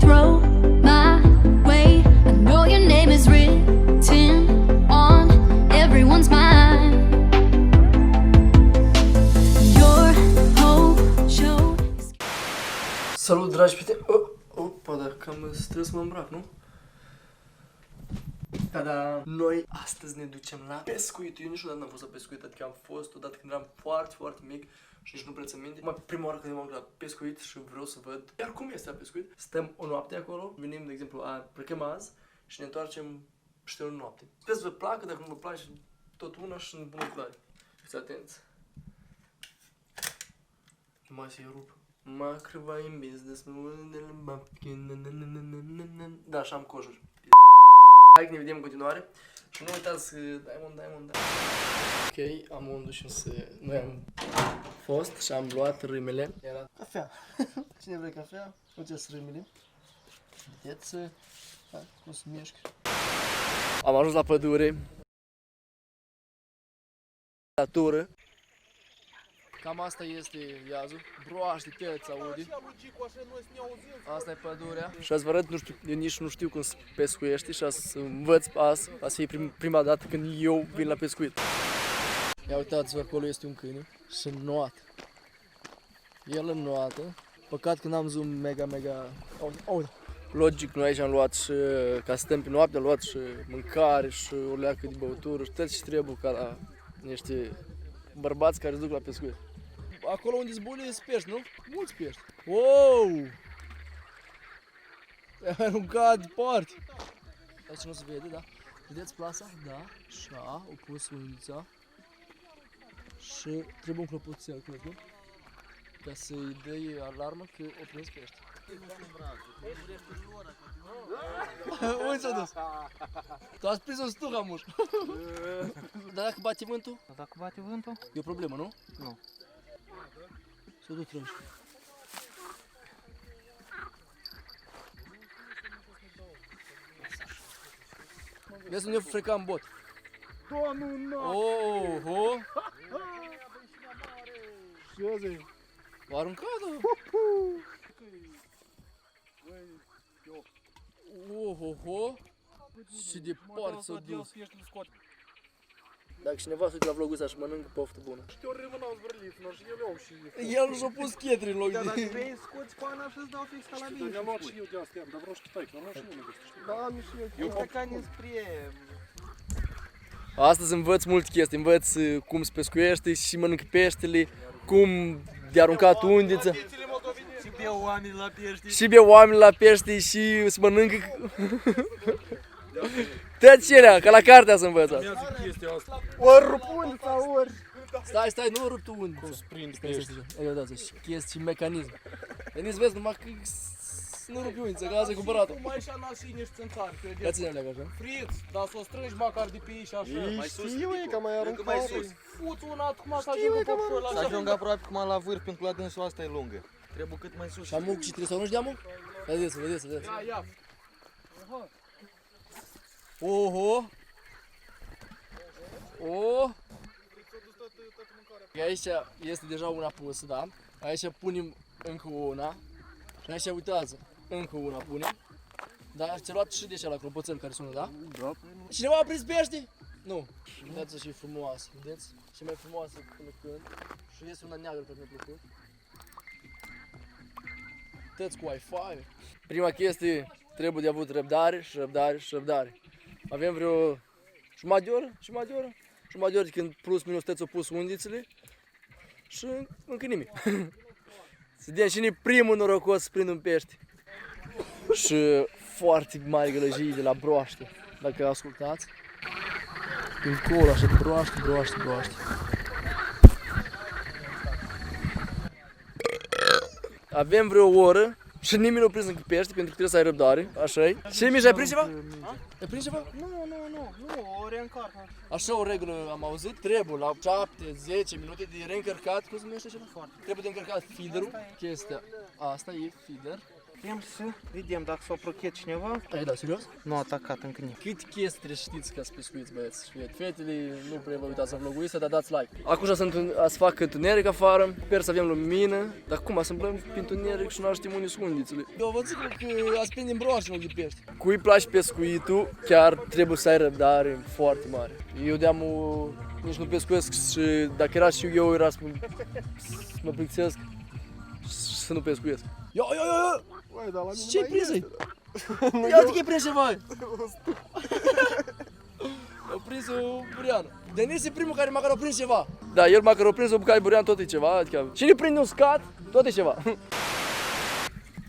throw my way. I know your name is written on everyone's mind. Your whole show is... Salut, dragi prieteni! Opa, dar cam trebuie să mă îmbrac, nu? Da, noi astăzi ne ducem la pescuit. Eu niciodată n-am fost la pescuit, adică am fost odată când eram foarte, foarte mic și nici nu prea țin minte. Prima oară când m-am la pescuit și vreau să văd iar cum este la pescuit. Stăm o noapte acolo, venim, de exemplu, plecăm azi și ne întoarcem peste o noapte. Sper să vă placă, dacă nu vă place, tot una și în bună plare. Fiți atenți. Mai să-i rup. Macrova in business, da, și am cojuri. Hai că ne vedem în continuare. Și nu uitați că Diamond. Ok, am undus să... Noi am fost și am luat râmele. Era cafea. Cine vrea cafea? Uite-ți râmele. Vedeți? Hai, cum se mișcă. Am ajuns la pădure. La tură. Cam asta este iazul. Broaște, tăți, aude. Asta e pădurea. Și azi vă arăt, nu știu, eu nici nu știu cum se pescuiește și să învăț azi, să fie prima dată când eu vin la pescuit. Ia uitați-vă, acolo este un câine și înnoată. El înnoată. Păcat că n-am zoom mega... Logic, noi aici am luat și, ca să stăm pe noapte, am luat și mâncare și o leacă de băutură și tot ce trebuie ca la niște bărbați care se duc la pescuit. Acolo unde zbule sunt pești, nu? Mulți pești. Wow! Te-ai aruncat departe. Aici nu se vede, da? Vedeți plasa? Da. Așa, o pus unița. Și trebuie un clopoțel, cred, nu? Ca să-i dai alarmă că o prins pești. Unde s-a dus? Tu ați prins o stuha, muș. Dar dacă bate vântul? Dacă bate vântul? E o problemă, nu? Nu. S-o duc trăși. Vezi unde freca în bot. Doamne, nu! Oho! Ce zici? V-a aruncat, da? Oho! Și departe s-a dus. Dacă cineva se uite la vlogul ăsta și mănâncă, poftă bună. Eu rămâneau zvârlit, nu și eu iau și... El și-a pus chetri în loc Dar de... dacă vrei, scoți pana și îți dau fix ca la mine. Dar mi-am luat și eu de astea, dar vreau și tu taică, am luat și eu mă găsești. Da, nu știu eu. Este ca spre... Astăzi învăț multe chestii, învăț cum se pescuiește și mănâncă peștele, cum de aruncat undița. Și beau oameni la pești. Și beau oameni la pește și se mănâncă... Toate celea, ca la cartea să învăț asta. Mi-a zic chestia asta. Ori rup undița, ori... Stai, nu rup tu undița. Cum se prind Stai, pești. Ia uitați, și chestii, și mecanism. Veniți, vezi, numai că nu rupi undița, că asta e cumpărat-o. Tu mai și anașii niște țânțari, Ia credeți? ține-o leagă așa. Friț, dar să o strângi măcar de pe ei și așa. Știu e că mai aruncat. Mai sus. Fuți una, cum să ajungă popșul ăla Să așa. ajung aproape cum la vârf, pentru că la dânsul asta e lungă. Trebuie cât mai sus. Și amuc și trebuie să nu-și dea amuc? Vedeți. Ia. Oho! Oh! Aici este deja una pusă, da? Aici punem încă una. Și aici uitați, încă una punem. Dar ți-a luat și de așa la clopoțel care sună, da? Da. Cineva a prins pește? Nu. Uitați și frumoasă, vedeți? Și mai frumoasă până când. Și este una neagră care mi-a plăcut. Uitați cu Wi-Fi. Prima chestie, trebuie de avut răbdare. Avem vreo jumătate de oră când plus minus tăți au pus undițele și încă nimic. Să vedem cine primul norocos să prind un pește. Și foarte mari gălăjii de la broaște, dacă ascultați. Încolo, așa, broaște. Avem vreo oră și nimeni nu prins încă pește, pentru că trebuie să ai răbdare, așa-i. Ce, Mișa, ai prins ceva? Ai prins ceva? Nu, o reîncarcă. Așa o regulă am auzit, trebuie la 7-10 minute de reîncărcat, cum se numește ceva? Trebuie de încărcat feederul, chestia asta e feeder, Vrem să vedem dacă s-a prochet cineva. Ai da, serios? Nu a atacat încă nimeni. Cât chestii trebuie știți ca să pescuiți, băieți și fete. Fetele, nu prea vă uitați în vlogul ăsta, dar dați like. Acum să fac întuneric afară, sper să avem lumină, dar cum să umblăm pe întuneric și nu știm unde sunt undițele. Eu vă zic că ați prinde în broașă în loc de pești. Cui place pescuitul, chiar trebuie să ai răbdare foarte mare. Eu de-amu nici nu pescuiesc și dacă era și eu era să mă plictisesc și să nu pescuiesc. Ia! Băi, dar la mine Ce-ai mai prins este. Ia uite că ai prins ceva! A prins o buriană. Denis e primul care măcar a prins ceva. Da, el măcar a prins o bucată de burian, tot e ceva. Adică cine prinde un scat, tot e ceva.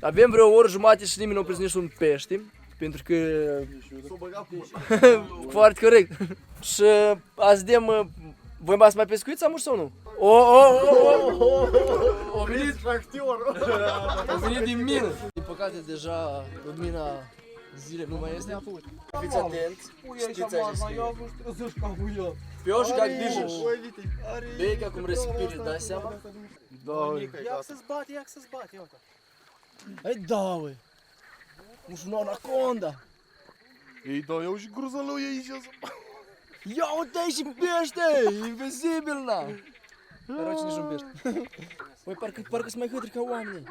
Avem vreo oră jumate și nimeni nu a prins nici un pește. Pentru că... Foarte corect. Și azi vedem, voi m-ați mai pescuit sau nu? O venit O venit din mină. Din păcate deja lumina zilei nu mai este. Fiți atenți, știți aici scrie. Пёшь как дышишь, бей как cum respiri, dai seama? Ia să-ți bate, ia să-ți bate, ia uite. Hai da, ui! Nu știu, o anaconda! Ei, da, eu și gruzălău e aici. Ia uite și pește! Invizibil, na! Короче, nici un pește. Băi, parcă sunt mai hătri ca oamenii.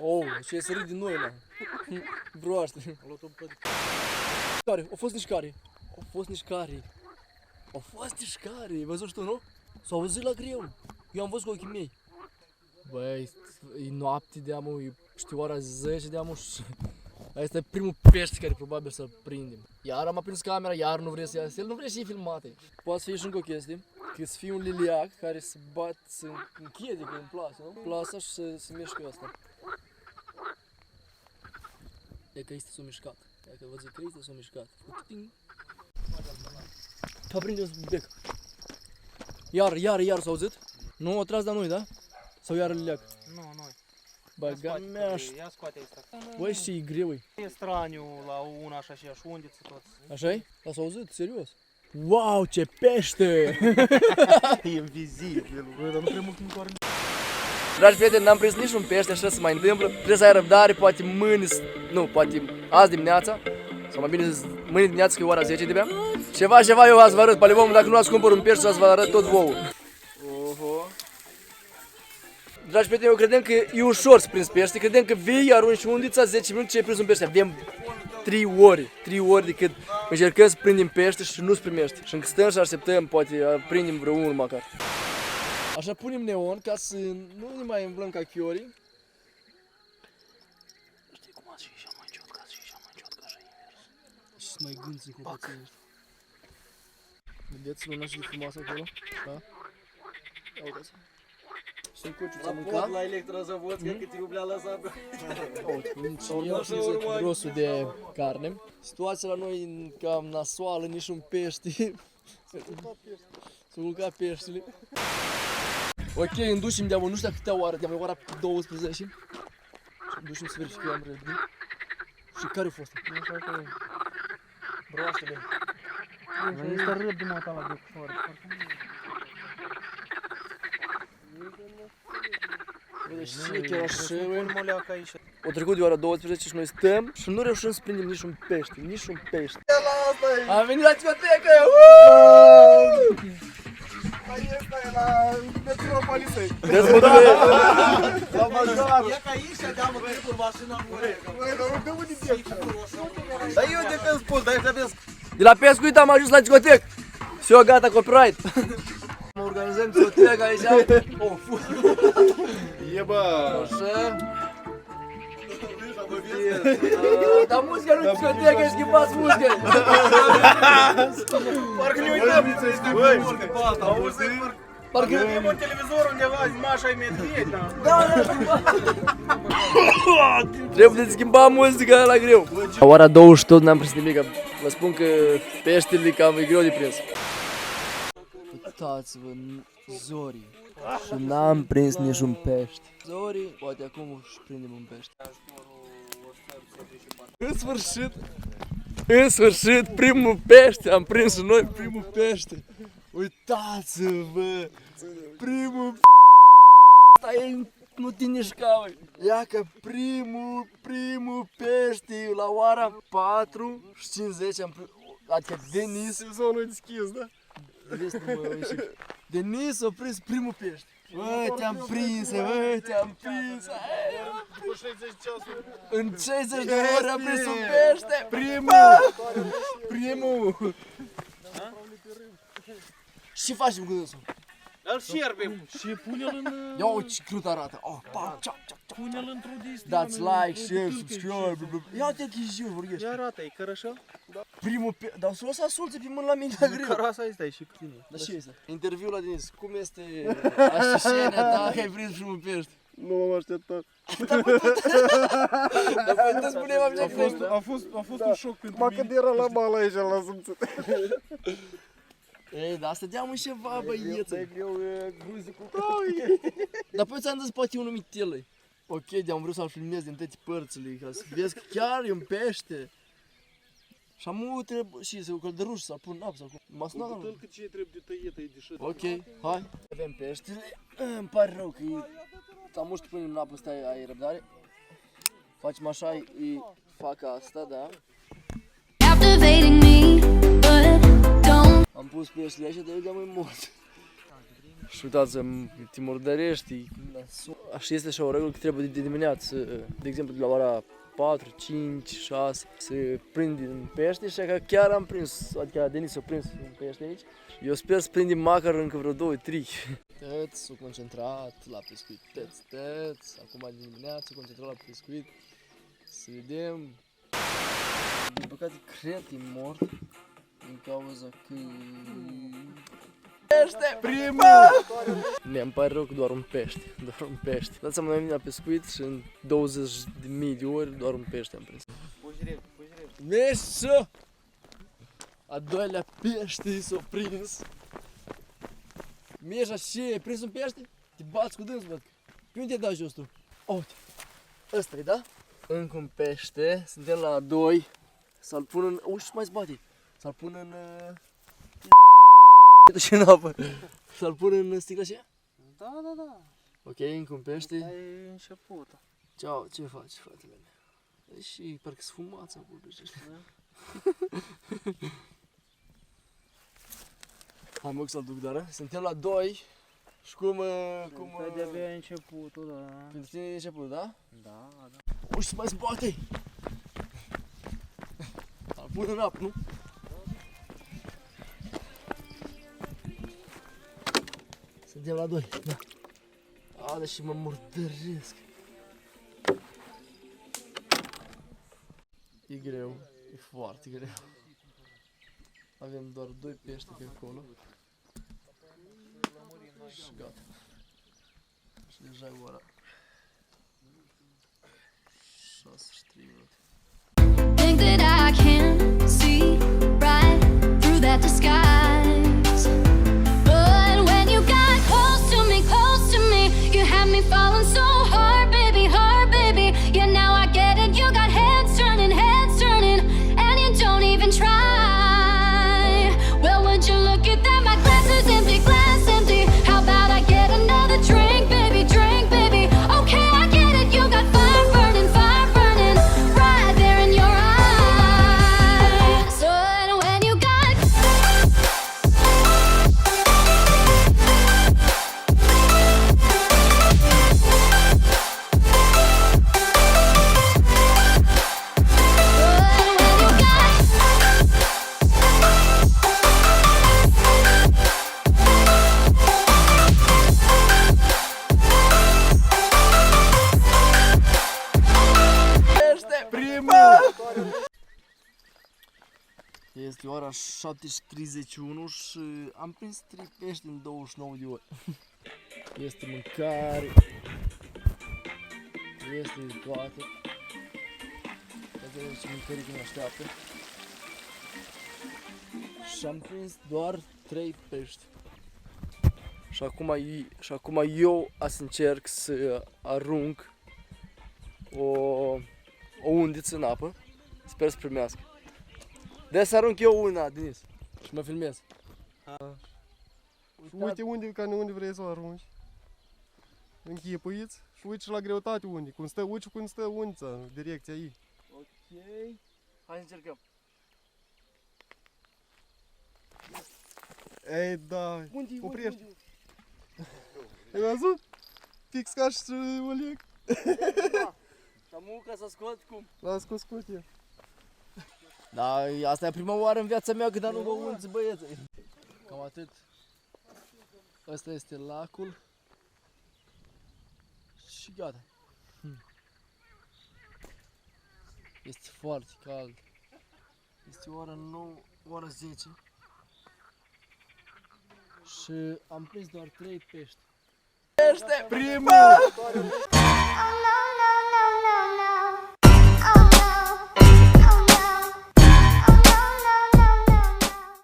Oh, ce să râd din noi, na! Broaște! Care? Au fost nici care? Au fost nici care? Au fost nici care? Ai văzut și tu, nu? S-au auzit la greu. Eu am văzut cu ochii mei. Băi, e noapte de-amu, știu ora 10 de-amu și asta e primul pește care probabil să-l prindem. Iar am aprins camera, iar nu vrea să iasă, el nu vrea să fie filmate. Poate să fie și încă o chestie, că să fie un liliac care să bat, să închide în plasă, nu? Plasa și să mișcă ăsta. E că este s-a mișcat, dacă vă zic că este s-a mișcat. Pa prinde un bec. Iar s-a auzit? Nu a tras de noi, da? Sau iar liliac? Nu, nu. Băga mea, Ia scoate asta. băi, și e greu. E straniu la una așa și așa, unde ți toți? Așa-i? L-ați auzit? Serios? Wow, ce pește! E invizibil, bă, dar nu prea mult timp. Dragi prieteni, n-am prins niciun pește, așa se mai întâmplă. Trebuie să ai răbdare, poate mâine, nu, poate azi dimineața, sau mai bine zis, mâine dimineața, că e ora 10 de-abia. Ceva eu azi vă arăt, palibomul, dacă nu ați cumpăr un pește, azi vă arăt tot vouă. Oho. Dragi prieteni, eu credem că e ușor să prins pește, credem că vii, arunci undița, 10 minute și ai prins un pește. Avem 3 ori de cât încercăm să prindem pește și nu-ți primește. Și încă stăm și așteptăm, poate prindem vreo unul măcar. Așa punem neon ca să nu ne mai umblăm ca chiorii. Știi cum ați și mai ciotcă, așa invers. Și să mai gânți cu puțin. Vedeți luna și de frumoasă acolo? Da? Ia uitați. Sunt cuciuța mâncat. La electrozăvoț, că cât rubля lăsat. Și el și grosul de carne. Situația la noi e cam nasoală, nici un pește. S-a culcat peștele. Ok, înducem de-abă, nu știu câtea oară, de-abă ora 12. Și înducem să verificăm repede. Și care a fost? Nu știu că broaștele. Este râd din mata la becușoare. Vede și chiar așa, băi. Moleacă aici. O trecut de ora 12 și noi stăm și nu reușim să prindem niciun pește, niciun pește. Am venit la discotecă! Dezbătare! La Mazar! Ia ca aici și deamă cu mașina mure. Băi, dar nu dă-mă din timp. Dar eu de când spun, dar ești de De la pescuit am ajuns la discotecă! Și-o gata, copyright! Mă organizăm discotecă aici. E, bă! Așa. Dar muzica nu discotecă, schimbați muzica! Parcă ne uităm. Băi, Parcă... Avem un televizor undeva, Mașa e medved, da? Trebuie de schimba muzica la greu. La ora 20 tot n-am prins nimic. Vă spun că peștele cam e greu de prins. Uitați-vă, zorii. Și n-am prins niciun pește. Zorii, poate acum își prindem un pește. În sfârșit, primul pește, am prins și noi primul pește. Uitați-vă, primul ăsta e nu te mișca, băi. Ia că primul pește la ora 4:50 am prins. Adică Denis. Sezonul deschis, da? Denis a prins primul pește. Bă, te-am prins, bă, te-am prins. După 60 ceasuri. În 60 de ore am prins un pește. Primul. Ce facem cu dânsul? Îl șerbem. Și pune-l în... Ia uite ce crut arată. Oh, pa, ceau. Pune-l într-o distie. Dați like, share, subscribe. Ia uite că și eu vorbești. Ce arată, e cărășel? Primul pește. Dar să o să asculți pe mâna la mine la greu. Cărasa asta e și cu tine. Dar ce este? Interviul la Denis. Cum este așteptarea ta că ai prins primul pește? Nu m-am așteptat. Dar putem spune așa că... A fost un șoc pentru mine. Mă, când era la mală aici, l-am simțit. Ei, dar stăteam în ceva, băieță. De greu e gruzicul. Dar păi ți-am zis poate unul mitel. Ok, de-am vrut să-l filmez din toate părțile, ca să vezi că chiar e un pește. Și am trebuie și să-l căldăruș, să-l pun în apă, să-l pun. M-a sunat la Cât ce trebuie de tăiet, e de șăt. Ok, hai. Avem peștele. Îmi pare rău că am muști punem în apă, stai, ai răbdare. Facem așa, îi fac asta, da. Captivating me, but don't. Am pus peștele așa, dar eu de-am mai mult. Și uitați, te murdărești. Așa este și o regulă că trebuie de dimineață, de exemplu de la ora 4, 5, 6, se prinde în pește și că chiar am prins, adică Denis a prins un pește aici. Eu sper să prindem măcar încă vreo 2, 3. Tăți, s-o concentrat la pescuit, tăți, acum de dimineață, concentrat la pescuit, să vedem. Din păcate cred că e mort, din cauza că... Pește! Primul! Mi-mi pare rău că doar un pește, Dați seama, noi am venit la pescuit și în 20.000 de ori doar un pește am prins. Fugi repede. Meșă! A doilea pește s-a prins. Meșa, ce? Ai prins un pește? Te bați cu dânsul, văd. Pe unde te dai jos tu? Uite, ăsta e, da? Încă un pește, suntem la 2. Să-l pun în... Uite, mai zbate. Să-l pun în... și în apă. Să-l pun în sticlă și Da. Ok, încă un pește. E începutul. Ceau, ce faci, fratele meu? Și parcă sfumați acolo pe ăștia. Hai mă, să-l duc doar. Suntem la 2. Și cum... Păi de-abia începutul, da. Pentru tine e început, da? Da. Uite, să mai zbate! Îl pun în apă, nu? Suntem la 2, da. A, deși mă murdăresc. E greu, e foarte greu. Avem doar 2 pește pe acolo. Și gata. Și deja e ora 6:03. Think that I can see right through that disguise. But when you got close to me, you had me falling so hard, baby, Yeah, now I get it. You got heads turning, and you don't even try. Well, would you look at that? My glass is empty, How about I get another drink, baby, Okay, I get it. You got fire burning, right there in your eyes. But when you got Este ora 7:31 și am prins 3 pești în 29 de ore. Este mâncare. Este toate. Vedeți ce mâncărică ne așteaptă. Și am prins doar 3 pești. Și acum eu să încerc să arunc o undiță în apă. Sper să primească. De să arunc eu una, Denis, și mă filmez. Uite unde vrei să o arunci. Închipuiți uiți și la greutate unii. Cum stă uciul, cum stă unița, direcția ei. Ok. Hai să încercăm. Ei, da. Unde Oprește. Ai văzut? Fix ca și Oleg. Și am ca să scot cum? L-a scos cutia. Da, asta e prima oară în viața mea când am nu vă unți băieți. Cam atât. Asta este lacul. Și gata. Este foarte cald. Este ora 9, ora 10. Și am prins doar 3 pești. Primul!